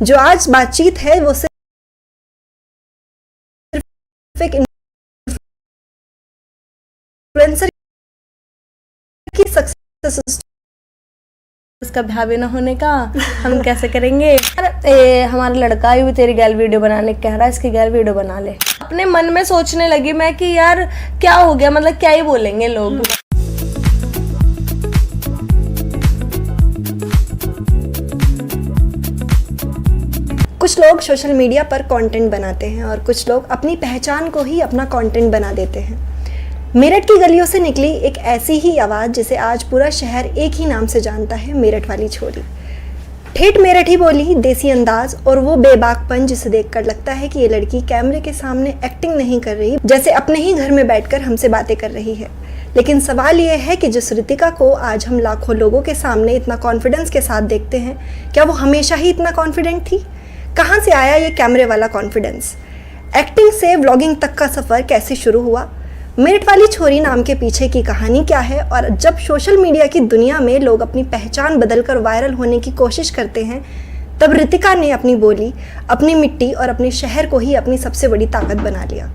जो आज बातचीत है वो सिर्फ एक इन्फ्लुएंसर की सक्सेस उसका भाभी ना होने का हम कैसे करेंगे। हमारा लड़का भी तेरी गैल वीडियो बनाने कह रहा है, इसकी गैल वीडियो बना ले। अपने मन में सोचने लगी मैं कि यार क्या हो गया, मतलब क्या ही बोलेंगे लोग। कुछ लोग सोशल मीडिया पर कंटेंट बनाते हैं और कुछ लोग अपनी पहचान को ही अपना कंटेंट बना देते हैं। मेरठ की गलियों से निकली एक ऐसी ही आवाज़ जिसे आज पूरा शहर एक ही नाम से जानता है, मेरठ वाली छोरी। ठेठ मेरठी बोली, देसी अंदाज और वो बेबाकपन जिसे देखकर लगता है कि ये लड़की कैमरे के सामने एक्टिंग नहीं कर रही, जैसे अपने ही घर में बैठकर हमसे बातें कर रही है। लेकिन सवाल ये है कि जिस रितिका को आज हम लाखों लोगों के सामने इतना कॉन्फिडेंस के साथ देखते हैं, क्या वो हमेशा ही इतना कॉन्फिडेंट थी? कहाँ से आया ये कैमरे वाला कॉन्फिडेंस? एक्टिंग से व्लॉगिंग तक का सफ़र कैसे शुरू हुआ? मेरठ वाली छोरी नाम के पीछे की कहानी क्या है? और जब सोशल मीडिया की दुनिया में लोग अपनी पहचान बदलकर वायरल होने की कोशिश करते हैं, तब रितिका ने अपनी बोली, अपनी मिट्टी और अपने शहर को ही अपनी सबसे बड़ी ताकत बना लिया।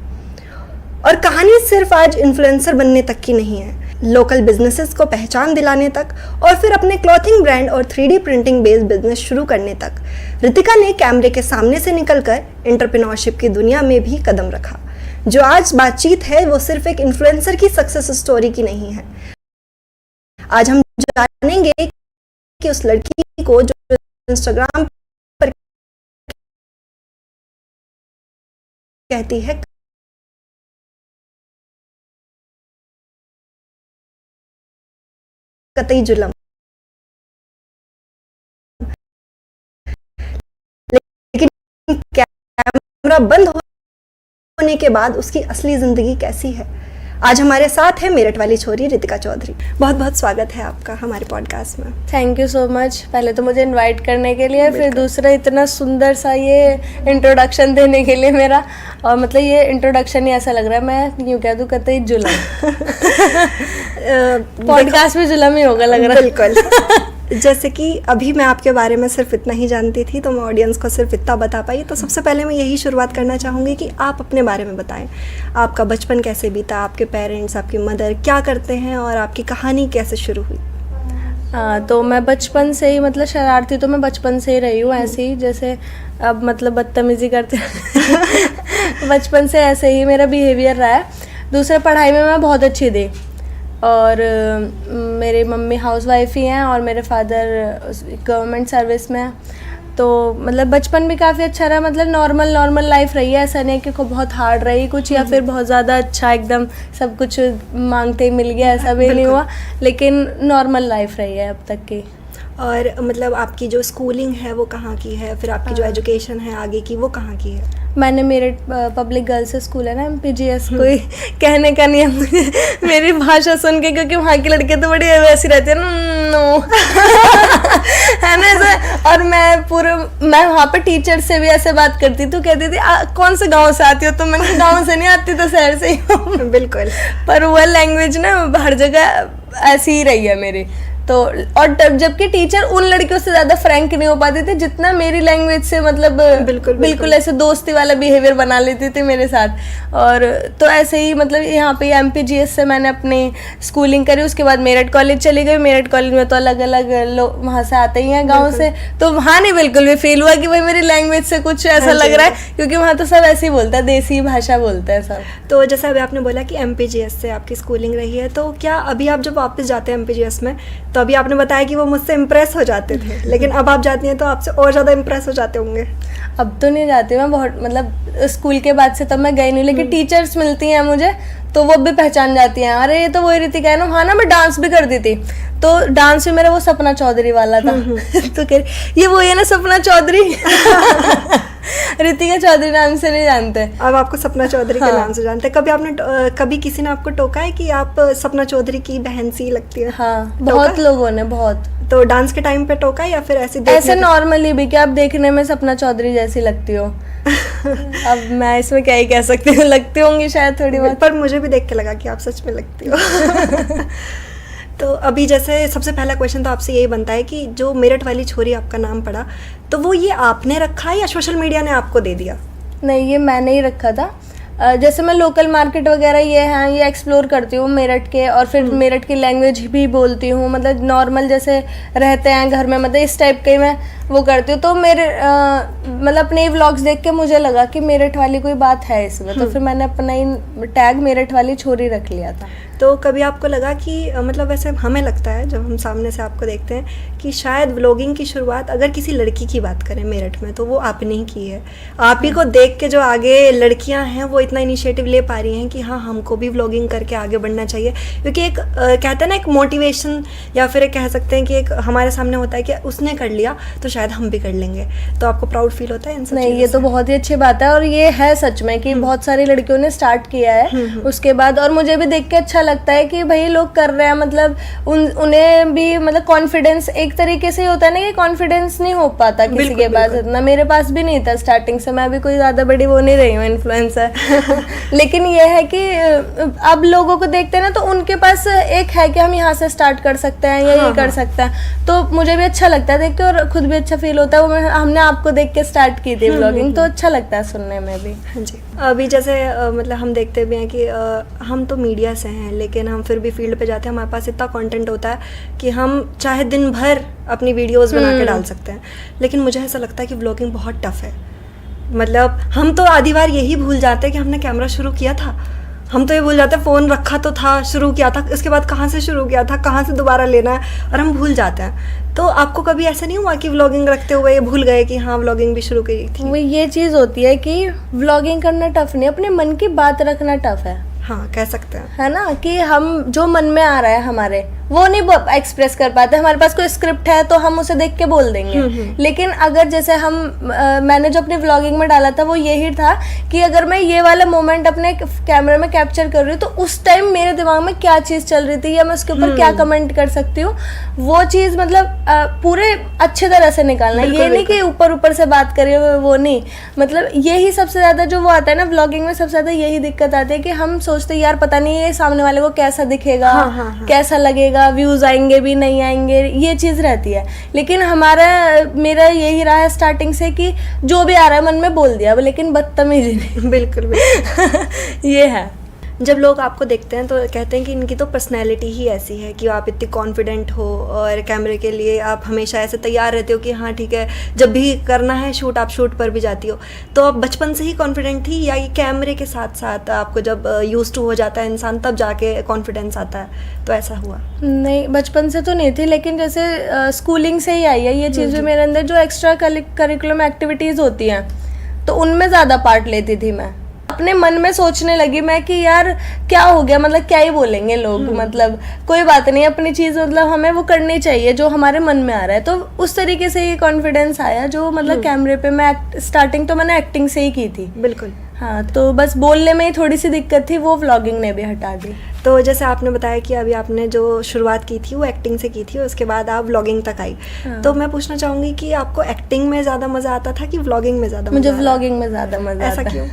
और कहानी सिर्फ आज इन्फ्लुएंसर बनने तक की नहीं है, लोकल बिजनेसेस को पहचान दिलाने तक और फिर अपने क्लॉथिंग ब्रांड और 3D प्रिंटिंग बेस्ड बिजनेस शुरू करने तक रितिका ने कैमरे के सामने से निकलकर एंटरप्रेन्योरशिप की दुनिया में भी कदम रखा। जो आज बातचीत है वो सिर्फ एक इन्फ्लुएंसर की सक्सेस स्टोरी की नहीं है। आज हम जानेंगे कि उस लड़की को जो इंस्टाग्राम पर कहती है कतई जुल्म, लेकिन कैमरा बंद होने के बाद उसकी असली जिंदगी कैसी है। आज हमारे साथ है मेरठ वाली छोरी रितिका चौधरी। बहुत बहुत स्वागत है आपका हमारे पॉडकास्ट में। थैंक यू सो मच, पहले तो मुझे इनवाइट करने के लिए, फिर दूसरा इतना सुंदर सा ये इंट्रोडक्शन देने के लिए मेरा। और मतलब ये इंट्रोडक्शन ही ऐसा लग रहा है मैं यूँ कह दूँ कतई जुल्म। पॉडकास्ट में जुल्म ही होगा लग रहा है। बिल्कुल। जैसे कि अभी मैं आपके बारे में सिर्फ इतना ही जानती थी, तो मैं ऑडियंस को सिर्फ इतना बता पाई। तो सबसे पहले मैं यही शुरुआत करना चाहूँगी कि आप अपने बारे में बताएं। आपका बचपन कैसे बीता, आपके पेरेंट्स, आपकी मदर क्या करते हैं और आपकी कहानी कैसे शुरू हुई? तो मैं बचपन से ही, मतलब शरारती तो मैं बचपन से ही रही हूँ, ऐसे ही जैसे अब मतलब बदतमीज़ी करते बचपन से ऐसे ही मेरा बिहेवियर रहा है। दूसरा, पढ़ाई में मैं बहुत अच्छी थी और मेरी मम्मी हाउसवाइफ ही हैं और मेरे फादर गवर्नमेंट सर्विस में हैं। तो मतलब बचपन भी काफ़ी अच्छा रहा, मतलब नॉर्मल लाइफ रही है। ऐसा नहीं कि बहुत हार्ड रही कुछ या फिर बहुत ज़्यादा अच्छा एकदम सब कुछ मांगते ही मिल गया, ऐसा भी नहीं हुआ, लेकिन नॉर्मल लाइफ रही है अब तक की। और मतलब आपकी जो स्कूलिंग है वो कहाँ की है, फिर आपकी जो एजुकेशन है आगे की वो कहाँ की है? मैंने मेरठ पब्लिक गर्ल्स स्कूल है ना, MPGS, कोई कहने का नहीं है मुझे मेरी भाषा सुन के, क्योंकि वहाँ की लड़कियाँ तो बड़ी वैसी रहती है ना, नो है ना ऐसा। और मैं वहाँ पे टीचर से भी ऐसे बात करती, तो कहती थी कौन से गांव से आती हो? तो मैं गांव से नहीं आती, तो शहर से ही हूँ। बिल्कुल। पर वो लैंग्वेज ना हर जगह ऐसी ही रही है मेरी। तो और जबकि टीचर उन लड़कियों से ज़्यादा फ्रैंक नहीं हो पाते थे जितना मेरी लैंग्वेज से, मतलब बिल्कुल ऐसे दोस्ती वाला बिहेवियर बना लेती थी मेरे साथ। और तो ऐसे ही मतलब यहाँ पे MPGS से मैंने अपनी स्कूलिंग करी। उसके बाद मेरठ कॉलेज चली गई। मेरठ कॉलेज में तो अलग अलग लोग वहाँ से आते ही हैं गाँव से, तो वहाँ नहीं बिल्कुल भी फील हुआ कि भाई मेरी लैंग्वेज से कुछ ऐसा लग रहा है, क्योंकि वहाँ तो सब ऐसे ही बोलता है, देसी भाषा बोलते हैं सब। तो जैसे अभी आपने बोला कि MPGS से आपकी स्कूलिंग रही है, तो क्या अभी आप जब वापस जाते हैं MPGS में, तो अभी आपने बताया कि वो मुझसे इम्प्रेस हो जाते थे, लेकिन अब आप जाती हैं तो आपसे और ज़्यादा इम्प्रेस हो जाते होंगे? अब तो नहीं जाती मैं, बहुत मतलब स्कूल के बाद से तब मैं गई नहीं, लेकिन टीचर्स मिलती हैं मुझे तो वो भी पहचान जाती हैं, अरे ये तो वही रितिका है ना। हाँ ना, मैं डांस भी करती थी, तो डांस में मेरा वो सपना चौधरी वाला था। तो कह ये वो है ना सपना चौधरी रितिका चौधरी नाम से नहीं जानते, अब आपको सपना चौधरी के नाम से जानते हैं। कभी किसी ने आपको टोका है कि आप सपना चौधरी की बहन सी लगती है? हाँ, बहुत लोगों ने, बहुत। तो डांस के टाइम पे टोका या फिर ऐसे नॉर्मली भी कि आप देखने में सपना चौधरी जैसी लगती हो? अब मैं इसमें क्या ही कह सकती हूँ, लगती होंगी शायद थोड़ी बहुत, पर मुझे भी देख के लगा कि आप सच में लगती हो। तो अभी जैसे सबसे पहला क्वेश्चन तो आपसे यही बनता है कि जो मेरठ वाली छोरी आपका नाम पड़ा, तो वो ये आपने रखा या सोशल मीडिया ने आपको दे दिया? नहीं, ये मैंने ही रखा था। जैसे मैं लोकल मार्केट वगैरह ये हैं ये एक्सप्लोर करती हूँ मेरठ के, और फिर मेरठ की लैंग्वेज भी बोलती हूँ, मतलब नॉर्मल जैसे रहते हैं घर में, मतलब इस टाइप के मैं वो करती हूँ। तो मेरे मतलब अपने व्लॉग्स देख के मुझे लगा कि मेरठ वाली कोई बात है इसमें, तो फिर मैंने अपना ही टैग मेरठ वाली छोरी रख लिया था। तो कभी आपको लगा कि मतलब वैसे हमें लगता है जब हम सामने से आपको देखते हैं कि शायद व्लॉगिंग की शुरुआत अगर किसी लड़की की बात करें मेरठ में तो वो आपने ही की है। आप ही को देख के जो आगे लड़कियां हैं वो इतना इनिशिएटिव ले पा रही हैं कि हाँ हमको भी व्लॉगिंग करके आगे बढ़ना चाहिए, क्योंकि एक कहते हैं ना एक मोटिवेशन, या फिर एक कह सकते हैं कि एक हमारे सामने होता है कि उसने कर लिया तो शायद हम भी कर लेंगे। तो आपको प्राउड फील होता है इन सब नहीं, चीज़ों ये तो से? बहुत ही अच्छी बात है, और ये है सच में कि बहुत सारी लड़कियों ने स्टार्ट किया है उसके बाद, और मुझे भी देख के अच्छा लगता है कि भाई लोग कर रहे हैं, मतलब उन्हें भी मतलब कॉन्फिडेंस एक तरीके से होता है ना कि कॉन्फिडेंस नहीं हो पाता किसी के पास इतना, मेरे पास भी नहीं था स्टार्टिंग से, मैं भी कोई ज़्यादा बड़ी वो नहीं रही हूँ इन्फ्लुएंसर लेकिन ये है कि अब लोगों को देखते हैं ना तो उनके पास एक है कि हम यहाँ से स्टार्ट कर सकते हैं या ये कर सकते हैं, तो मुझे भी अच्छा लगता है देख के और खुद भी अच्छा फील होता है। वो हमने आपको देख के स्टार्ट की थी व्लॉगिंग, तो अच्छा लगता है सुनने में भी। हाँ जी। अभी जैसे मतलब हम देखते भी हैं कि हम तो मीडिया से हैं लेकिन हम फिर भी फील्ड पे जाते हैं, हमारे पास इतना कंटेंट होता है कि हम चाहे दिन भर अपनी वीडियोस बना के डाल सकते हैं, लेकिन मुझे ऐसा लगता है कि व्लॉगिंग बहुत टफ है। मतलब हम तो आधी बार यही भूल जाते हैं कि हमने कैमरा शुरू किया था, हम तो ये भूल जाते हैं फ़ोन रखा तो था, शुरू किया था, इसके बाद कहाँ से शुरू किया था, कहाँ से दोबारा लेना है, और हम भूल जाते हैं। तो आपको कभी ऐसा नहीं हुआ कि व्लॉगिंग रखते हुए ये भूल गए कि हाँ व्लॉगिंग भी शुरू की थी? वो ये चीज़ होती है कि व्लॉगिंग करना टफ नहीं, अपने मन की बात रखना टफ है। हाँ, कह सकते हैं, है ना, कि हम जो मन में आ रहा है हमारे वो नहीं एक्सप्रेस कर पाते। हमारे पास कोई स्क्रिप्ट है तो हम उसे देख के बोल देंगे, लेकिन अगर जैसे हम मैंने जो अपनी व्लॉगिंग में डाला था वो यही था कि अगर मैं ये वाला मोमेंट अपने कैमरे में कैप्चर कर रही हूँ तो उस टाइम मेरे दिमाग में क्या चीज़ चल रही थी या मैं उसके ऊपर क्या कमेंट कर सकती हूँ, वो चीज़ मतलब पूरे अच्छे तरह से निकालना। ये नहीं कि ऊपर ऊपर से बात करिए, वो नहीं, मतलब यही सबसे ज़्यादा जो वो आता है ना व्लॉगिंग में, सबसे ज़्यादा यही दिक्कत आती है कि हम सोचते यार पता नहीं ये सामने वाले को कैसा दिखेगा, कैसा लगेगा, व्यूज आएंगे भी नहीं आएंगे, ये चीज रहती है। लेकिन मेरा यही रहा है स्टार्टिंग से कि जो भी आ रहा है मन में बोल दिया, लेकिन बदतमीजी नहीं। बिल्कुल ये है। जब लोग आपको देखते हैं तो कहते हैं कि इनकी तो पर्सनैलिटी ही ऐसी है कि आप इतनी कॉन्फिडेंट हो और कैमरे के लिए आप हमेशा ऐसे तैयार रहते हो कि हाँ ठीक है जब भी करना है शूट आप शूट पर भी जाती हो। तो आप बचपन से ही कॉन्फिडेंट थी या ये कैमरे के साथ साथ आपको जब यूज्ड टू हो जाता है इंसान तब जाके कॉन्फिडेंस आता है, तो ऐसा हुआ? नहीं, बचपन से तो नहीं थी, लेकिन जैसे स्कूलिंग से ही आई है ये चीज़ भी मेरे अंदर। जो एक्स्ट्रा करिकुलम एक्टिविटीज़ होती हैं तो उनमें ज़्यादा पार्ट लेती थी मैं। अपने मन में सोचने लगी मैं कि यार क्या हो गया, मतलब क्या ही बोलेंगे लोग, मतलब कोई बात नहीं, अपनी चीज़ मतलब हमें वो करनी चाहिए जो हमारे मन में आ रहा है। तो उस तरीके से ये कॉन्फिडेंस आया जो मतलब कैमरे पे मैं स्टार्टिंग तो मैंने एक्टिंग से ही की थी। बिल्कुल। हाँ, तो बस बोलने में ही थोड़ी सी दिक्कत थी, वो व्लॉगिंग ने भी हटा दी। तो जैसे आपने बताया कि अभी आपने जो शुरुआत की थी वो एक्टिंग से की थी, उसके बाद आप व्लॉगिंग तक आई। हाँ। तो मैं पूछना चाहूँगी कि आपको एक्टिंग में ज़्यादा मज़ा आता था कि व्लॉगिंग में ज़्यादा? मुझे व्लॉगिंग में ज़्यादा मज़ा आता है। ऐसा क्यों?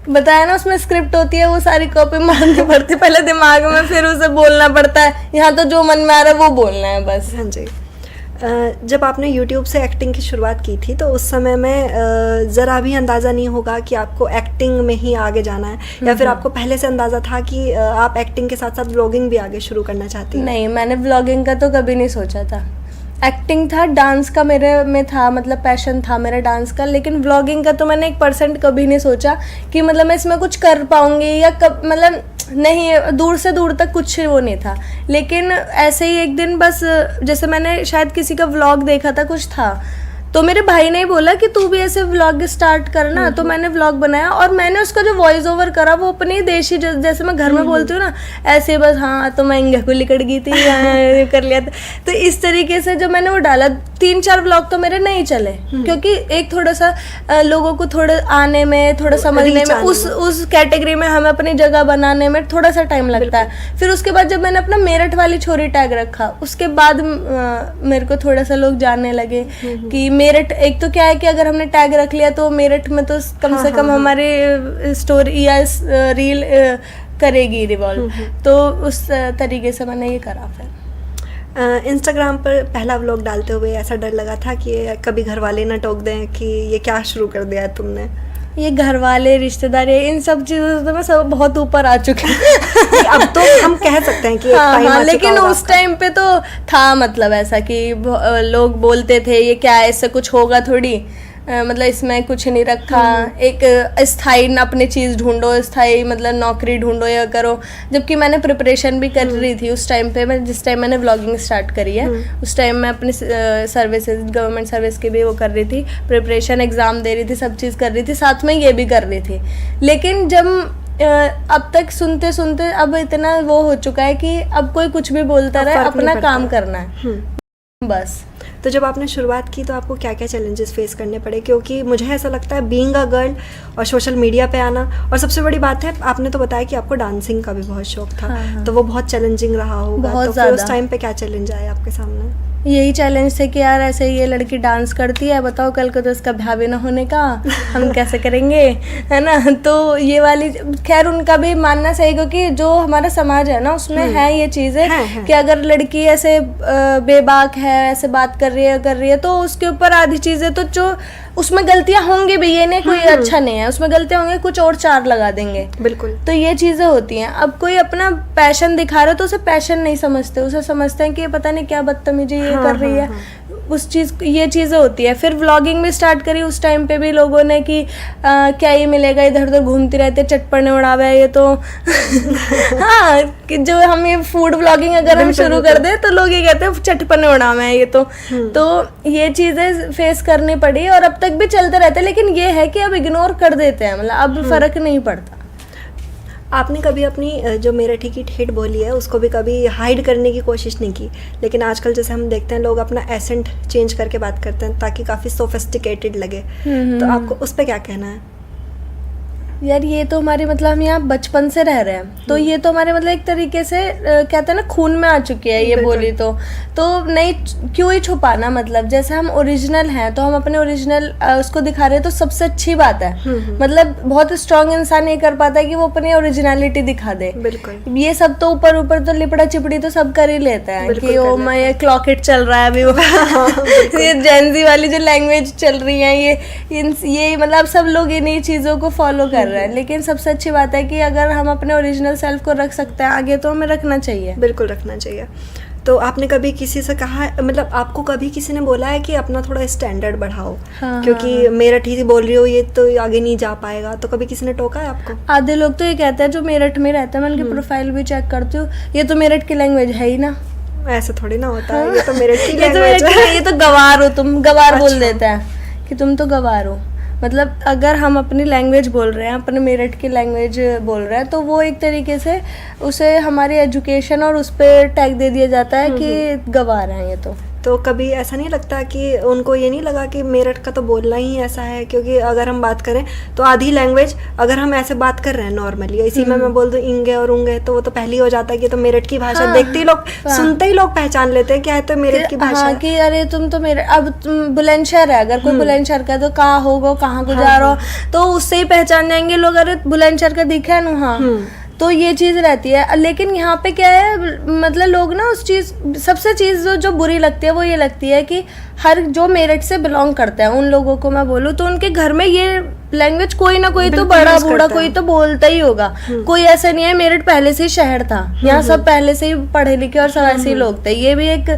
बताया ना, उसमें स्क्रिप्ट होती है, वो सारी कॉपी मारनी पड़ती है पहले दिमाग में, फिर उसे बोलना पड़ता है। यहाँ तो जो मन में आ रहा है वो बोलना है बस। हाँ जी। जब आपने YouTube से एक्टिंग की शुरुआत की थी तो उस समय में ज़रा भी अंदाज़ा नहीं होगा कि आपको एक्टिंग में ही आगे जाना है, या फिर आपको पहले से अंदाज़ा था कि आप एक्टिंग के साथ साथ व्लॉगिंग भी आगे शुरू करना चाहती हैं? नहीं, मैंने व्लॉगिंग का तो कभी नहीं सोचा था। एक्टिंग था, डांस का मेरे में था, मतलब पैशन था मेरा डांस का, लेकिन व्लॉगिंग का तो मैंने 1% कभी नहीं सोचा कि मतलब मैं इसमें कुछ कर पाऊंगी या कब, मतलब नहीं, दूर से दूर तक कुछ वो नहीं था। लेकिन ऐसे ही एक दिन बस जैसे मैंने शायद किसी का व्लॉग देखा था, कुछ था, तो मेरे भाई ने ही बोला कि तू भी ऐसे व्लॉग स्टार्ट करना, तो मैंने व्लॉग बनाया और मैंने उसका जो वॉइस ओवर करा वो अपनी देशी जैसे मैं घर में बोलती हूँ ना, ऐसे बस हाँ तो मैं इंगे को लिकड़ गई थी कर लिया था। तो इस तरीके से जब मैंने वो डाला, 3-4 व्लॉग तो मेरे नहीं चले, क्योंकि एक थोड़ा सा लोगों को थोड़ा आने में, थोड़ा समझने में, उस कैटेगरी में हमें अपनी जगह बनाने में थोड़ा सा टाइम लगता है। फिर उसके बाद जब मैंने अपना मेरठ वाली छोरी टैग रखा, उसके बाद मेरे को थोड़ा सा लोग जानने लगे कि मेरठ, एक तो क्या है कि अगर हमने टैग रख लिया तो मेरठ में तो कम से कम हमारे स्टोरी या रील करेगी रिवॉल्व, तो उस तरीके से मैंने ये करा। फिर इंस्टाग्राम पर पहला व्लॉग डालते हुए ऐसा डर लगा था कि कभी घर वाले ना टोक दें कि ये क्या शुरू कर दिया है तुमने? ये घर वाले, रिश्तेदार, इन सब चीज़ों से तो मैं सब बहुत ऊपर आ चुकी हूँ। अब तो हम कह सकते हैं कि हाँ, टाइम हाँ, आ चुका लेकिन होगा उस आपका। टाइम पे तो था मतलब ऐसा कि लोग बोलते थे ये क्या है, इससे कुछ होगा थोड़ी, मतलब इसमें कुछ नहीं रखा, एक स्थायी अपनी चीज़ ढूंढो, स्थायी मतलब नौकरी ढूंढो या करो। जबकि मैंने प्रिपरेशन भी कर रही थी उस टाइम पे, मैं जिस टाइम मैंने व्लॉगिंग स्टार्ट करी है उस टाइम मैं अपनी सर्विसेज, गवर्नमेंट सर्विस की भी वो कर रही थी, प्रिपरेशन, एग्ज़ाम दे रही थी, सब चीज़ कर रही थी, साथ में ये भी कर रही थी। लेकिन जब अब तक सुनते सुनते अब इतना वो हो चुका है कि अब कोई कुछ भी बोलता रहे, फर्क नहीं अपना पड़ता। काम करना है बस। तो जब आपने शुरुआत की तो आपको क्या क्या चैलेंजेस फेस करने पड़े? क्योंकि मुझे ऐसा लगता है बीइंग अ गर्ल और सोशल मीडिया पे आना, और सबसे बड़ी बात है आपने तो बताया कि आपको डांसिंग का भी बहुत शौक था। हाँ। तो वो बहुत चैलेंजिंग रहा होगा। बहुत तो फिर उस ज़्यादा। टाइम पे क्या चैलेंज आए आपके सामने? यही चैलेंज थे कि यार ऐसे ये लड़की डांस करती है, बताओ कल को तो इसका ब्याह भी ना होने का, हम कैसे करेंगे, है ना। तो ये वाली, खैर उनका भी मानना सही, क्योंकि जो हमारा समाज है ना उसमें है ये चीज़ें है। कि अगर लड़की ऐसे बेबाक है, ऐसे बात कर रही है तो उसके ऊपर आधी चीज़ें तो जो उसमें गलतियां होंगी भी, ये नहीं कोई अच्छा नहीं है, उसमें गलतियां होंगी, कुछ और चार लगा देंगे। बिल्कुल। तो ये चीज़ें होती हैं। अब कोई अपना पैशन दिखा रहा है तो उसे पैशन नहीं समझते, उसे समझते हैं कि ये पता नहीं क्या बदतमीजी ये कर रही है। उस चीज़, ये चीज़ें होती है। फिर व्लॉगिंग भी स्टार्ट करी उस टाइम पे भी लोगों ने कि क्या ये मिलेगा, इधर उधर घूमती रहते, चटपने उड़ावे है ये तो। हाँ, कि जो हम ये फूड व्लॉगिंग अगर हम शुरू कर दे तो लोग ये कहते हैं चटपने उड़ावे है ये तो ये चीज़ें फेस करनी पड़ी और अब तक भी चलते रहते हैं। लेकिन ये है कि अब इग्नोर कर देते हैं, मतलब अब फर्क नहीं पड़ता। आपने कभी अपनी जो मेरठी की ठेठ बोली है उसको भी कभी हाइड करने की कोशिश नहीं की? लेकिन आजकल जैसे हम देखते हैं लोग अपना एसेंट चेंज करके बात करते हैं ताकि काफ़ी सोफिस्टिकेटेड लगे। तो आपको उस पर क्या कहना है? यार ये तो हमारे मतलब हम यहाँ बचपन से रह रहे हैं, तो ये तो हमारे मतलब एक तरीके से कहते हैं ना खून में आ चुकी है ये बोली तो नहीं, क्यों ही छुपाना। मतलब जैसे हम ओरिजिनल हैं तो हम अपने ओरिजिनल उसको दिखा रहे हैं तो सबसे अच्छी बात है। मतलब बहुत स्ट्रांग इंसान ये कर पाता है कि वो अपनी ओरिजिनलिटी दिखा दे। बिल्कुल। ये सब तो ऊपर ऊपर तो लिपड़ा चिपड़ी तो सब कर ही लेते हैं कि ओ मैं ये क्लॉकेट चल रहा है अभी वो ये जेनजी वाली जो लैंग्वेज चल रही है ये मतलब सब लोग इन्हीं चीज़ों को फॉलो कर रहे हैं। लेकिन सबसे अच्छी बात है कि अगर हम अपने ओरिजिनल सेल्फ को रख सकते हैं आगे तो हमें रखना चाहिए। बिल्कुल रखना चाहिए। तो आपने कभी किसी से कहा, मतलब आपको कभी किसी ने बोला है कि अपना थोड़ा स्टैंडर्ड बढ़ाओ? हाँ, क्योंकि मेरठ ही बोल रही हो ये तो आगे नहीं जा पाएगा, तो कभी किसी ने टोका है आपको? आधे लोग तो ये कहते हैं जो मेरठ में रहते हैं, मैं उनकी प्रोफाइल भी चेक करती हूँ, ये तो मेरठ की लैंग्वेज है ही ना। ऐसा थोड़ी ना होता है, ये तो मेरठ की ये तो लैंग्वेज है। ये तो गवार हो तुम, गवार बोल अच्छा। देते हैं कि तुम तो गवार हो। मतलब अगर हम अपनी लैंग्वेज बोल रहे हैं, अपने मेरठ की लैंग्वेज बोल रहे हैं, तो वो एक तरीके से उसे हमारी एजुकेशन और उस पर टैग दे दिया जाता है कि गवार हैं ये तो कभी ऐसा नहीं लगता कि उनको ये नहीं लगा कि मेरठ का तो बोलना ही ऐसा है? क्योंकि अगर हम बात करें तो आधी लैंग्वेज, अगर हम ऐसे बात कर रहे हैं नॉर्मली, इसी में मैं बोल दूं इंगे और उंगे, तो वो तो पहले ही हो जाता है कि तो मेरठ की भाषा। हाँ, देखते ही लोग, सुनते ही लोग पहचान लेते हैं क्या है तो मेरठ की भाषा हाँ, है। कि अरे तुम तो मेरे, अब तुम बुलंदशहर है, अगर कोई बुलंदशहर का तो कहाँ होगा, कहाँ को जा रहा हो, तो उससे ही पहचान जाएंगे लोग, अरे बुलंदशहर का दिखा है ना। हाँ, तो ये चीज़ रहती है। लेकिन यहाँ पे क्या है, मतलब लोग ना उस चीज़, सबसे चीज़ जो बुरी लगती है वो ये लगती है कि हर जो मेरठ से बिलोंग करता है उन लोगों को मैं बोलूँ तो उनके घर में ये लैंग्वेज कोई ना कोई तो बड़ा बूढ़ा कोई तो बोलता ही होगा। कोई ऐसा नहीं है, मेरठ पहले से ही शहर था, यहाँ सब पहले से ही पढ़े लिखे और सब ऐसे ही लोग थे, ये भी एक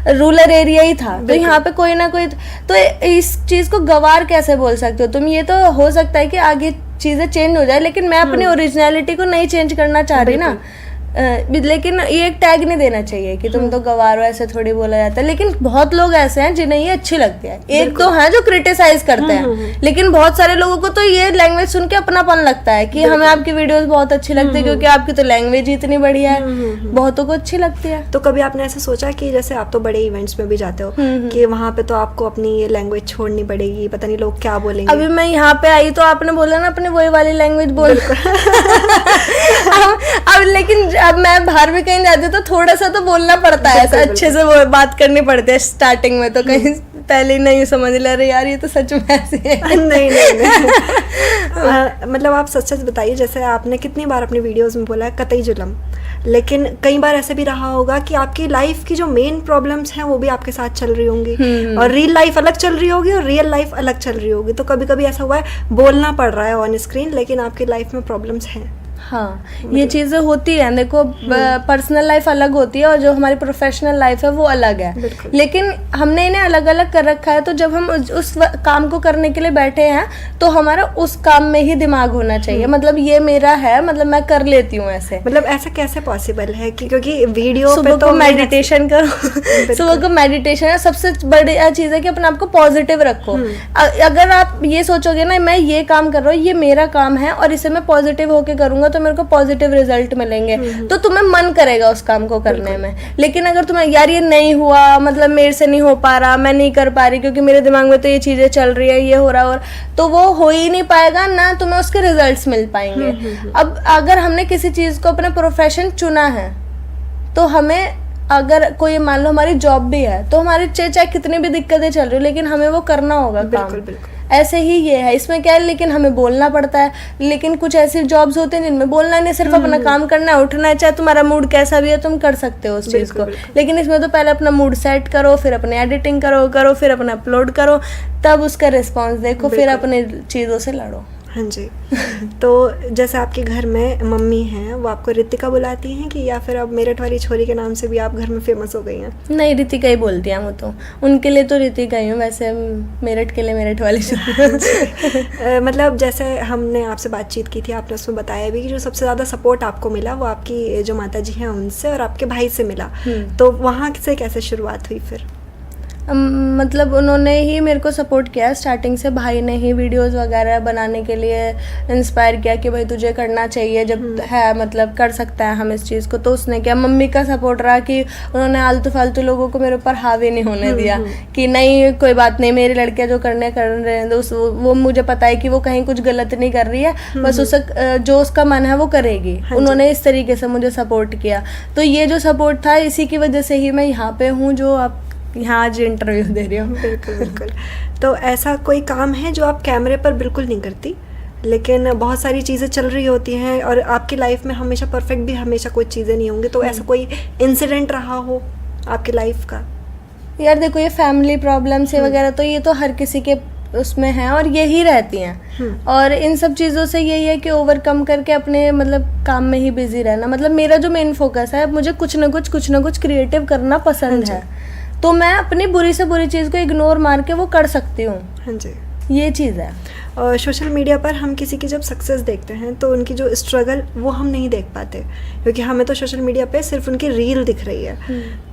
रूरल एरिया ही था, तो यहाँ पे कोई ना कोई, तो इस चीज़ को गवार कैसे बोल सकते हो तुम? ये तो हो सकता है कि आगे चीज़ें चेंज हो जाए, लेकिन मैं अपनी ओरिजिनलिटी को नहीं चेंज करना चाह रही ना। लेकिन ये एक टैग नहीं देना चाहिए कि तुम तो गवार हो, ऐसे थोड़ी बोला जाता है। लेकिन बहुत लोग ऐसे हैं जिन्हें ये अच्छी लगती है, एक तो हैं जो क्रिटिसाइज करते हैं, लेकिन बहुत सारे लोगों को तो ये लैंग्वेज सुन के अपनापन लगता है कि हमें आपकी वीडियोस बहुत अच्छी लगती है क्योंकि आपकी तो लैंग्वेज ही इतनी बढ़िया है, बहुतों को अच्छी लगती है। तो कभी आपने ऐसा सोचा कि जैसे आप तो बड़े इवेंट्स में भी जाते हो कि वहाँ पे तो आपको अपनी ये लैंग्वेज छोड़नी पड़ेगी, पता नहीं लोग क्या बोलेंगे? अभी मैं यहाँ पे आई तो आपने बोला ना अपने वही वाली लैंग्वेज बोल। अब लेकिन अब मैं बाहर भी कहीं जाती हूँ तो थोड़ा सा तो बोलना पड़ता है, ऐसा अच्छे से वो बात करनी पड़ती है स्टार्टिंग में, तो कहीं पहले ही नहीं समझ ले रहे यार ये तो सच में ऐसे है। नहीं। मतलब आप सच सच बताइए, जैसे आपने कितनी बार अपनी वीडियोस में बोला है कतई जुल्म, लेकिन कई बार ऐसे भी रहा होगा कि आपकी लाइफ की जो मेन प्रॉब्लम्स हैं वो भी आपके साथ चल रही होंगी और रियल लाइफ अलग चल रही होगी और रियल लाइफ अलग चल रही होगी। तो कभी कभी ऐसा हुआ है बोलना पड़ रहा है ऑन स्क्रीन लेकिन आपकी लाइफ में प्रॉब्लम्स हैं। हाँ, ये चीज़ें होती हैं। देखो, पर्सनल लाइफ अलग होती है और जो हमारी प्रोफेशनल लाइफ है वो अलग है, लेकिन हमने इन्हें अलग अलग कर रखा है। तो जब हम उस काम को करने के लिए बैठे हैं तो हमारा उस काम में ही दिमाग होना चाहिए। मतलब ये मेरा है, मतलब मैं कर लेती हूँ ऐसे। मतलब ऐसा कैसे पॉसिबल है कि क्योंकि वीडियो सुबह को मेडिटेशन करो सुबह को मेडिटेशन है, सबसे बढ़िया चीज़ है कि अपने आप को पॉजिटिव रखो। अगर आप ये सोचोगे ना मैं ये काम कर रहा हूँ, ये मेरा काम है और इसे मैं पॉजिटिव होके करूँगा तो मेरे को पॉजिटिव रिजल्ट मिलेंगे, तो तुम्हें मन करेगा उस काम को करने में। लेकिन अगर तुम्हें यार ये नहीं हुआ, मतलब मेरे से नहीं हो पा रहा, मैं नहीं कर पा रही क्योंकि मेरे दिमाग में तो ये चीजें चल रही है, ये हो रहा और तो वो हो ही नहीं पाएगा ना, तुम्हें उसके रिजल्ट्स मिल पाएंगे। अब अगर हमने किसी चीज को अपना प्रोफेशन चुना है तो हमें, अगर कोई मान लो हमारी जॉब भी है तो हमारी चाहे कितनी भी दिक्कतें चल रही हो लेकिन हमें वो करना होगा काम। ऐसे ही ये है, इसमें क्या है, लेकिन हमें बोलना पड़ता है। लेकिन कुछ ऐसी जॉब्स होते हैं जिनमें बोलना नहीं, सिर्फ अपना काम करना है, उठना है, चाहे तुम्हारा मूड कैसा भी है तुम कर सकते हो उस चीज़ को। लेकिन इसमें तो पहले अपना मूड सेट करो, फिर अपने एडिटिंग करो, फिर अपना अपलोड करो, तब उसका रिस्पॉन्स देखो, फिर अपने चीज़ों से लड़ो। हाँ जी। तो जैसे आपके घर में मम्मी हैं, वो आपको रितिका बुलाती हैं कि या फिर अब मेरठ वाली छोरी के नाम से भी आप घर में फेमस हो गई हैं? नहीं, रितिका ही बोलती हैं वो तो, उनके लिए तो रितिका ही हूँ, वैसे मेरठ के लिए मेरठ वाली छोरी। मतलब जैसे हमने आपसे बातचीत की थी, आपने उसमें बताया भी कि जो सबसे ज़्यादा सपोर्ट आपको मिला वो आपकी जो माता जी हैं उनसे और आपके भाई से मिला। तो वहाँ से कैसे शुरुआत हुई फिर? मतलब उन्होंने ही मेरे को सपोर्ट किया स्टार्टिंग से। भाई ने ही वीडियोस वगैरह बनाने के लिए इंस्पायर किया कि भाई तुझे करना चाहिए, जब है मतलब कर सकता है हम इस चीज़ को, तो उसने किया। मम्मी का सपोर्ट रहा कि उन्होंने आलतू फालतू लोगों को मेरे ऊपर हावी नहीं होने दिया कि नहीं कोई बात नहीं, मेरी लड़कियां जो कर रहे हैं तो वो मुझे पता है कि वो कहीं कुछ गलत नहीं कर रही है, बस उसे जो उसका मन है वो करेगी। उन्होंने इस तरीके से मुझे सपोर्ट किया। तो ये जो सपोर्ट था इसी की वजह से ही मैं यहाँ पे हूँ जो आप यहाँ आज इंटरव्यू दे रही हूँ। बिल्कुल बिल्कुल। तो ऐसा कोई काम है जो आप कैमरे पर बिल्कुल नहीं करती लेकिन बहुत सारी चीज़ें चल रही होती हैं और आपकी लाइफ में हमेशा परफेक्ट भी हमेशा कोई चीज़ें नहीं होंगी, तो ऐसा कोई इंसिडेंट रहा हो आपकी लाइफ का? यार देखो, ये फैमिली प्रॉब्लम्स वगैरह तो ये तो हर किसी के उसमें हैं और यही रहती हैं। और इन सब चीज़ों से यही है कि ओवरकम करके अपने मतलब काम में ही बिजी रहना। मतलब मेरा जो मेन फोकस है, मुझे कुछ ना कुछ क्रिएटिव करना पसंद है, तो मैं अपनी बुरी से बुरी चीज़ को इग्नोर मार के वो कर सकती हूँ। हाँ जी, ये चीज़ है। और सोशल मीडिया पर हम किसी की जब सक्सेस देखते हैं तो उनकी जो स्ट्रगल वो हम नहीं देख पाते क्योंकि हमें तो सोशल मीडिया पे सिर्फ उनकी रील दिख रही है।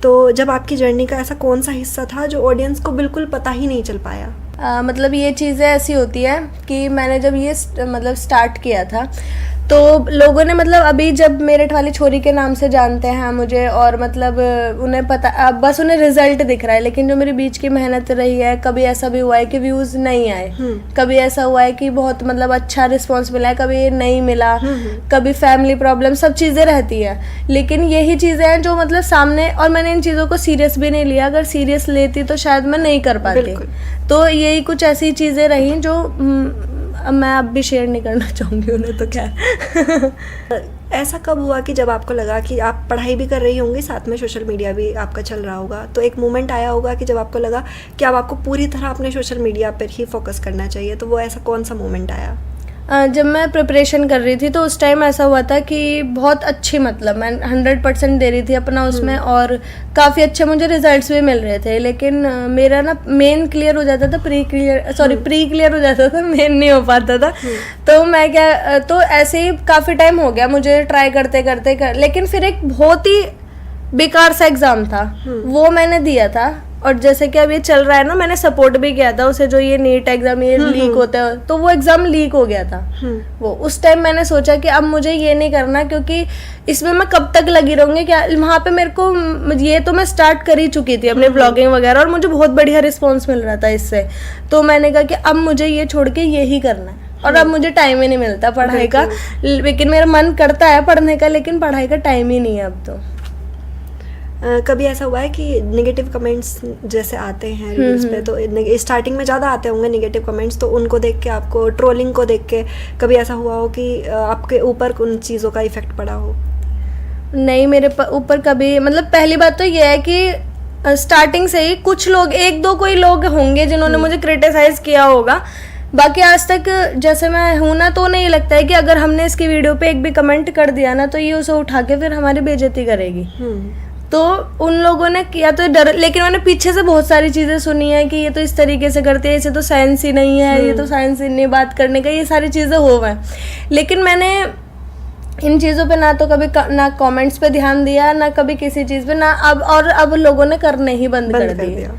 तो जब आपकी जर्नी का ऐसा कौन सा हिस्सा था जो ऑडियंस को बिल्कुल पता ही नहीं चल पाया? मतलब ये चीज़ें ऐसी होती है कि मैंने जब ये मतलब स्टार्ट किया था तो लोगों ने मतलब अभी जब मेरठ वाली छोरी के नाम से जानते हैं मुझे और मतलब उन्हें पता, अब बस उन्हें रिजल्ट दिख रहा है, लेकिन जो मेरी बीच की मेहनत रही है, कभी ऐसा भी हुआ है कि व्यूज़ नहीं आए, कभी ऐसा हुआ है कि बहुत मतलब अच्छा रिस्पॉन्स मिला है, कभी नहीं मिला, कभी फैमिली प्रॉब्लम, सब चीज़ें रहती है। लेकिन यही चीज़ें हैं जो मतलब सामने, और मैंने इन चीज़ों को सीरियस भी नहीं लिया। अगर सीरियस लेती तो शायद मैं नहीं कर पाती। तो यही कुछ ऐसी चीज़ें रहीं जो मैं अब भी शेयर नहीं करना चाहूँगी उन्हें। तो क्या ऐसा कब हुआ कि जब आपको लगा कि आप पढ़ाई भी कर रही होंगी, साथ में सोशल मीडिया भी आपका चल रहा होगा, तो एक मोमेंट आया होगा कि जब आपको लगा कि अब आपको पूरी तरह अपने सोशल मीडिया पर ही फोकस करना चाहिए, तो वो ऐसा कौन सा मोमेंट आया? जब मैं प्रिपरेशन कर रही थी तो उस टाइम ऐसा हुआ था कि बहुत अच्छी, मतलब मैं 100% दे रही थी अपना उसमें और काफ़ी अच्छे मुझे रिजल्ट्स भी मिल रहे थे। लेकिन मेरा ना मेन क्लियर हो जाता था, प्री क्लियर हो जाता था, मेन नहीं हो पाता था। तो मैं क्या, तो ऐसे ही काफ़ी टाइम हो गया मुझे ट्राई करते लेकिन फिर एक बहुत ही बेकार सा एग्ज़ाम था, वो मैंने दिया था। और जैसे कि अब ये चल रहा है ना, मैंने सपोर्ट भी किया था उसे, जो ये नीट एग्जाम ये लीक होता है, तो वो एग्जाम लीक हो गया था। वो उस टाइम मैंने सोचा कि अब मुझे ये नहीं करना, क्योंकि इसमें मैं कब तक लगी रहूंगी। क्या वहाँ पे मेरे को, ये तो मैं स्टार्ट कर ही चुकी थी अपने ब्लॉगिंग वगैरह और मुझे बहुत बढ़िया रिस्पॉन्स मिल रहा था इससे। तो मैंने कहा कि अब मुझे ये छोड़ के यही करना है। और अब मुझे टाइम ही नहीं मिलता पढ़ाई का, लेकिन मेरा मन करता है पढ़ने का, लेकिन पढ़ाई का टाइम ही नहीं है अब तो। कभी ऐसा हुआ है कि नेगेटिव कमेंट्स जैसे आते हैं रील्स पे, तो स्टार्टिंग में ज़्यादा आते होंगे नेगेटिव कमेंट्स, तो उनको देख के आपको, ट्रोलिंग को देख के कभी ऐसा हुआ हो कि आपके ऊपर उन चीज़ों का इफेक्ट पड़ा हो? नहीं, मेरे ऊपर कभी मतलब पहली बात तो ये है कि स्टार्टिंग से ही कुछ लोग, एक दो कोई लोग होंगे जिन्होंने मुझे क्रिटिसाइज किया होगा, बाकी आज तक जैसे मैं हूं ना, तो नहीं लगता है कि अगर हमने इसकी वीडियो पे एक भी कमेंट कर दिया ना तो ये उसे उठा के फिर हमारी बेइज्जती करेगी। तो उन लोगों ने किया तो डर, लेकिन मैंने पीछे से बहुत सारी चीज़ें सुनी है कि ये तो इस तरीके से करते हैं, इसे तो साइंस ही नहीं है, ये तो साइंस ही नहीं बात करने का, ये सारी चीज़ें हो गए। लेकिन मैंने इन चीज़ों पे ना तो कभी ना कमेंट्स पे ध्यान दिया, ना कभी किसी चीज़ पे, ना अब लोगों ने करने ही बंद कर दिया।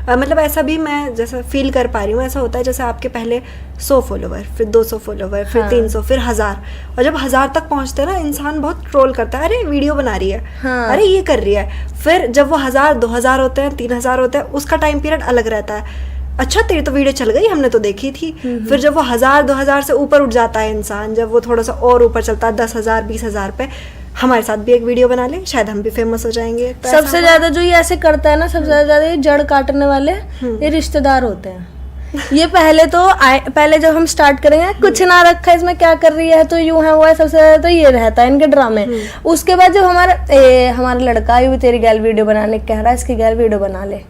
मतलब ऐसा भी मैं जैसा फील कर पा रही हूँ, ऐसा होता है जैसे आपके पहले 100 फॉलोवर, फिर 200 फॉलोवर, फिर 300, फिर 1000, और जब 1000 तक पहुँचते हैं ना, इंसान बहुत ट्रोल करता है, अरे वीडियो बना रही है, अरे ये कर रही है। फिर जब वो 1000, 2000 होते हैं, 3000 होते हैं, उसका टाइम पीरियड अलग रहता है, अच्छा तेरी तो वीडियो चल गई, हमने तो देखी थी। फिर जब वो 1000, 2000 से ऊपर उठ जाता है इंसान, जब वो थोड़ा सा और ऊपर चलता है 10,000, 20,000 पे, हमारे साथ भी एक वीडियो बना ले, शायद हम भी फेमस हो जाएंगे। तो सबसे ज्यादा जो ये ऐसे करता है ना, सबसे ज्यादा ये जड़ काटने वाले ये रिश्तेदार होते हैं। ये पहले जब हम स्टार्ट करेंगे, कुछ ना रखा है इसमें, क्या कर रही है, तो यूं है वो है, सबसे ज्यादा तो ये रहता है इनके ड्रामे। उसके बाद जब हमारा लड़का भी तेरी गैल वीडियो बनाने कह रहा है, इसकी गैल वीडियो बना ले,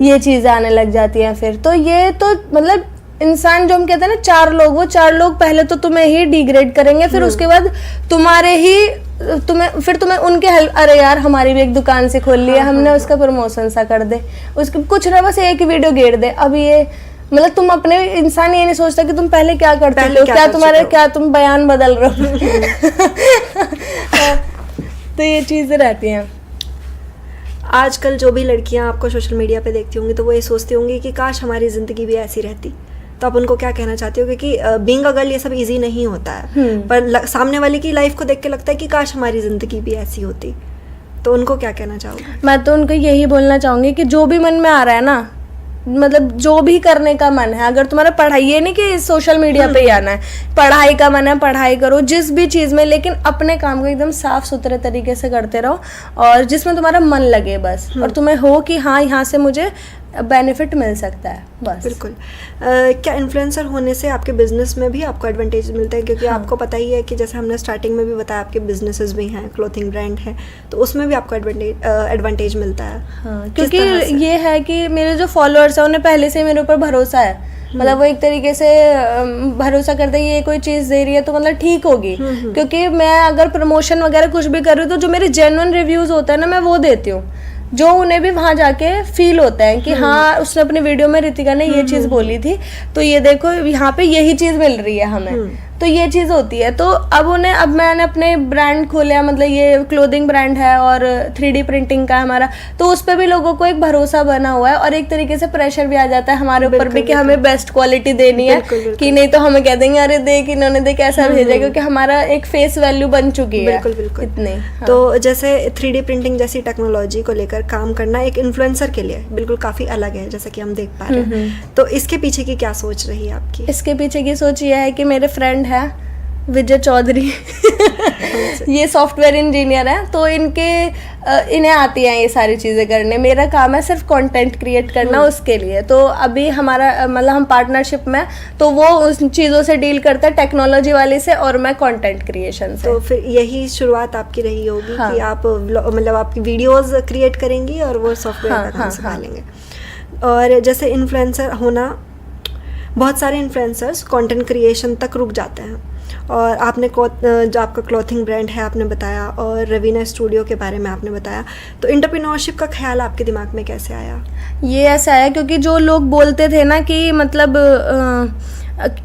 ये चीजें आने लग जाती हैं। फिर तो ये तो मतलब इंसान, जो हम कहते हैं ना, 4 लोग, वो 4 लोग पहले तो तुम्हें ही डिग्रेड करेंगे, फिर उसके बाद तुम्हें उनके हेल्प, अरे यार हमारी भी एक दुकान से खोल लिया हमने, उसका प्रमोशन सा कर दे, उसके कुछ ना बस एक वीडियो घेर दे। अब ये मतलब तुम अपने, इंसान ये नहीं सोचता कि तुम पहले क्या करते हो, क्या तुम बयान बदल रहे हो। तो ये चीजें रहती हैं। आजकल जो भी लड़कियां आपको सोशल मीडिया पे देखती होंगी, तो वो ये सोचती होंगी कि काश हमारी ज़िंदगी भी ऐसी रहती। तो आप उनको क्या कहना चाहती हो? क्योंकि बीइंग अ गर्ल ये सब इजी नहीं होता है, पर सामने वाले की लाइफ को देख के लगता है कि काश हमारी ज़िंदगी भी ऐसी होती। तो उनको क्या कहना चाहोगे? मैं तो उनको यही बोलना चाहूँगी कि जो भी मन में आ रहा है ना, मतलब जो भी करने का मन है, अगर तुम्हारा पढ़ाई, ये नहीं कि सोशल मीडिया पे ही आना है, पढ़ाई का मन है पढ़ाई करो, जिस भी चीज़ में, लेकिन अपने काम को एकदम साफ सुथरे तरीके से करते रहो, और जिसमें तुम्हारा मन लगे बस, और तुम्हें हो कि हाँ यहाँ से मुझे बेनिफिट मिल सकता है, बस। बिल्कुल। क्या इन्फ्लुएंसर होने से आपके बिजनेस में भी आपको एडवांटेज मिलते हैं? क्योंकि आपको पता ही है कि जैसे हमने स्टार्टिंग में भी बताया, आपके बिजनेसेस भी हैं, क्लोथिंग ब्रांड है, तो उसमें भी आपको एडवांटेज मिलता है। हाँ, क्योंकि ये है कि मेरे जो फॉलोअर्स हैं उन्हें पहले से मेरे ऊपर भरोसा है, मतलब वो एक तरीके से भरोसा करते हैं ये कोई चीज़ दे रही है तो मतलब ठीक होगी। क्योंकि मैं अगर प्रमोशन वगैरह कुछ भी कर रही हूँ, तो जो मेरे जेन्युइन रिव्यूज़ होते हैं ना, मैं वो देती हूँ, जो उन्हें भी वहाँ जाके फील होता है कि हाँ उसने अपनी वीडियो में रितिका ने ये चीज़ बोली थी, तो ये देखो यहाँ पे यही चीज़ मिल रही है हमें, तो ये चीज़ होती है। तो अब मैंने अपने ब्रांड खोला, मतलब ये क्लोथिंग ब्रांड है और 3D प्रिंटिंग का हमारा, तो उस पर भी लोगों को एक भरोसा बना हुआ है, और एक तरीके से प्रेशर भी आ जाता है हमारे ऊपर भी कि हमें बेस्ट क्वालिटी देनी है, कि नहीं तो हमें कह देंगे अरे देख इन्होंने देख ऐसा भेजा, क्योंकि हमारा एक फेस वैल्यू बन चुकी है। बिल्कुल इतने। तो जैसे 3D प्रिंटिंग जैसी टेक्नोलॉजी को लेकर काम करना एक इन्फ्लुएंसर के लिए बिल्कुल काफ़ी अलग है, जैसा कि हम देख पा रहे हैं। तो इसके पीछे की क्या सोच रही है आपकी? इसके पीछे की सोच ये है कि मेरे फ्रेंड है विजय चौधरी, ये सॉफ्टवेयर इंजीनियर है, तो इन्हें आती हैं ये सारी चीज़ें करने, मेरा काम है सिर्फ कंटेंट क्रिएट करना उसके लिए। तो अभी हमारा मतलब हम पार्टनरशिप में, तो वो उस चीज़ों से डील करते हैं, टेक्नोलॉजी वाले से, और मैं कंटेंट क्रिएशन से। तो फिर यही शुरुआत आपकी रही होगी कि आप मतलब आपकी वीडियोस क्रिएट करेंगी और वो सॉफ्टवेयर का काम संभालेंगे। और जैसे इन्फ्लुएंसर होना, बहुत सारे इन्फ्लुएंसर्स कंटेंट क्रिएशन तक रुक जाते हैं, और आपने जो आपका क्लॉथिंग ब्रांड है आपने बताया, और रवीना स्टूडियो के बारे में आपने बताया, तो एंटरप्रेन्योरशिप का ख्याल आपके दिमाग में कैसे आया? ये ऐसा आया क्योंकि जो लोग बोलते थे ना कि मतलब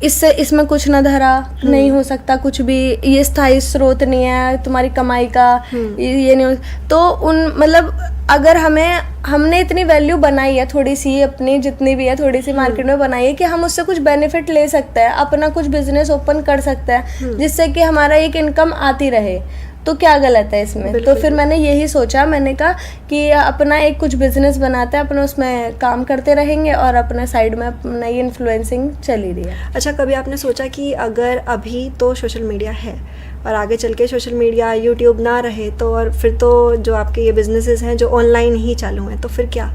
इसमें कुछ ना धरा, नहीं हो सकता कुछ भी, ये स्थायी स्रोत नहीं है तुम्हारी कमाई का, ये नहीं हो, तो मतलब अगर हमने इतनी वैल्यू बनाई है, थोड़ी सी अपनी जितनी भी है थोड़ी सी मार्केट में बनाई है, कि हम उससे कुछ बेनिफिट ले सकते हैं, अपना कुछ बिजनेस ओपन कर सकते हैं, जिससे कि हमारा एक इनकम आती रहे, तो क्या गलत है इसमें? तो फिर मैंने यही सोचा, मैंने कहा कि अपना एक कुछ बिजनेस बनाते हैं, अपना उसमें काम करते रहेंगे, और अपने साइड में अपना ये इन्फ्लुएंसिंग चल ही रही है। अच्छा, कभी आपने सोचा कि अगर अभी तो सोशल मीडिया है और आगे चल के सोशल मीडिया यूट्यूब ना रहे, तो और फिर तो जो आपके ये बिजनेसेस हैं जो ऑनलाइन ही चालू हैं, तो फिर क्या?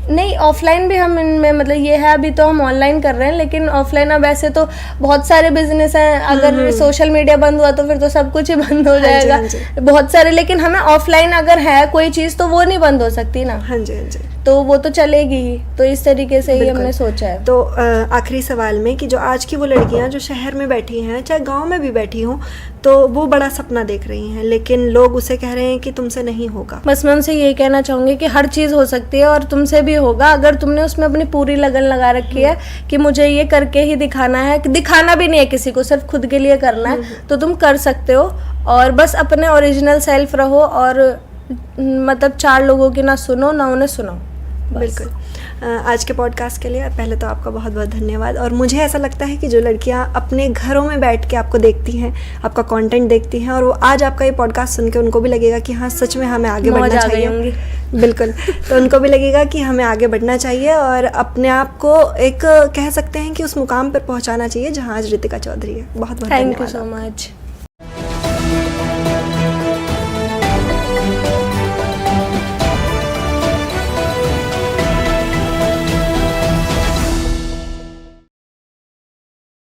नहीं, ऑफलाइन भी हम इनमें मतलब ये है, अभी तो हम ऑनलाइन कर रहे हैं, लेकिन ऑफलाइन अब ऐसे तो बहुत सारे बिजनेस हैं, अगर सोशल मीडिया बंद हुआ तो फिर तो सब कुछ ही बंद हो जाएगा, हाँ जी। बहुत सारे। लेकिन हमें ऑफलाइन अगर है कोई चीज़ तो वो नहीं बंद हो सकती ना, हाँ जी, हाँ जी। तो वो तो चलेगी ही। तो इस तरीके से ही हमने सोचा है। तो आखिरी सवाल में कि जो आज की वो लड़कियां जो शहर में बैठी हैं, चाहे गांव में भी बैठी हों, तो वो बड़ा सपना देख रही हैं, लेकिन लोग उसे कह रहे हैं कि तुमसे नहीं होगा। बस मैं उनसे यही कहना चाहूँगी कि हर चीज़ हो सकती है और तुमसे भी होगा, अगर तुमने उसमें अपनी पूरी लगन लगा रखी है कि मुझे ये करके ही दिखाना है, दिखाना भी नहीं है किसी को, सिर्फ खुद के लिए करना है, तो तुम कर सकते हो। और बस अपने ओरिजिनल सेल्फ रहो और मतलब 4 लोगों की ना सुनो ना उन्हें सुनो। बिल्कुल। आज के पॉडकास्ट के लिए पहले तो आपका बहुत बहुत धन्यवाद। और मुझे ऐसा लगता है कि जो लड़कियां अपने घरों में बैठ के आपको देखती हैं, आपका कंटेंट देखती हैं, और वो आज आपका ये पॉडकास्ट सुन के उनको भी लगेगा कि हाँ सच में हमें आगे बढ़ना चाहिए। बिल्कुल। तो उनको भी लगेगा कि हमें आगे बढ़ना चाहिए और अपने आप को एक कह सकते हैं कि उस मुकाम पर पहुंचाना चाहिए जहां आज रितिका चौधरी है। बहुत बहुत थैंक यू सो मच।